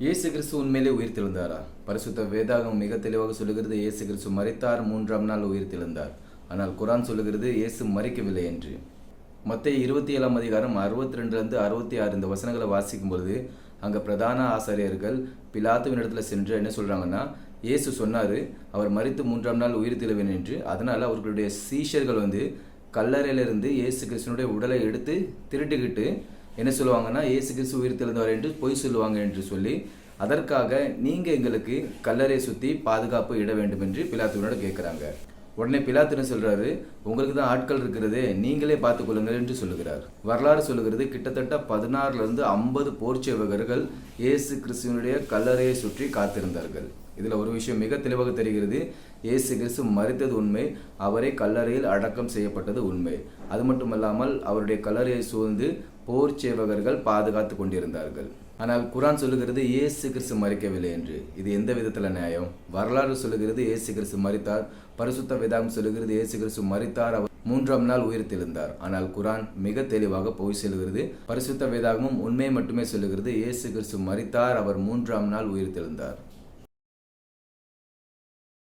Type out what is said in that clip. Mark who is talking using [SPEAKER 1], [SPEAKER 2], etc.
[SPEAKER 1] இயேசு கிறிஸ்து உண்மையிலே உயிர்த்தெழுந்தாரா? பரிசுத்த வேதாகம் மிக தெளிவாக சொல்லுகிறது, இயேசு கிறிஸ்து மரித்தார், 3ஆம் நாள் உயிர்த்தெழுந்தார். ஆனால் குரான் சொல்லுகிறது இயேசு மரிக்கவில்லை என்று. மத்தேயு 27ஆம் அதிகாரம் 62 66 இந்த வசனங்களை வாசிக்கும் பொழுது அங்கே பிரதான ஆசாரியர்கள் பிலாத்துவினிடத்தில் சென்று என்ன சொல்கிறாங்கன்னா, இயேசு சொன்னார் அவர் மரித்து 3ஆம் நாள் உயிர்த்தெழுவேன் என்று. அதனால் அவர்களுடைய சீஷர்கள் கல்லறையிலிருந்து இயேசு கிறிஸ்துனுடைய உடலை எடுத்து திருட்டுக்கிட்டு என்ன சொல்லுவாங்கன்னா, இயேசு கிறிஸ்து உயிர்த்தெழுந்தவர் என்று பொய் சொல்லுவாங்க என்று சொல்லி, அதற்காக நீங்கள் எங்களுக்கு கல்லறை சுற்றி பாதுகாப்பு இட வேண்டும் என்று பிலாத்துவினோட கேட்குறாங்க. உடனே பிலாத்து என்ன சொல்கிறாரு, உங்களுக்கு தான் ஆட்கள் இருக்கிறதே, நீங்களே பார்த்துக்கொள்ளுங்கள் என்று சொல்லுகிறார். வரலாறு சொல்லுகிறது, கிட்டத்தட்ட 16லிருந்து 50 போர்ச்சேவகர்கள் இயேசு கிறிஸ்துவனுடைய கல்லறையை சுற்றி காத்திருந்தார்கள். இதில் ஒரு விஷயம் மிக தெளிவாக தெரிகிறது, இயேசு கிறிஸ்து மரித்தது உண்மை, அவரை கல்லறையில் அடக்கம் செய்யப்பட்டது உண்மை. அது மட்டுமல்லாமல் அவருடைய கல்லறையை சூழ்ந்து போர் சேவகர்கள் பாதுகாத்து கொண்டிருந்தார்கள். ஆனால் குரான் சொல்லுகிறது இயேசு கிறிஸ்து மரிக்கவில்லை என்று. இது எந்த விதத்தில் நியாயம்? வரலாறு சொல்லுகிறது இயேசு கிறிஸ்து மரித்தார், பரிசுத்த வேதாகம் சொல்லுகிறது இயேசு கிறிஸ்து மரித்தார், அவர் 3ஆம் நாள் உயிர்த்தெழுந்தார். ஆனால் குரான் மிக தெளிவாக போய் சொல்லுகிறது, பரிசுத்த வேதாகமும் உண்மையை மட்டுமே சொல்லுகிறது, இயேசு கிறிஸ்து மரித்தார், அவர் 3ஆம் நாள் உயிர்த்தெழுந்தார்.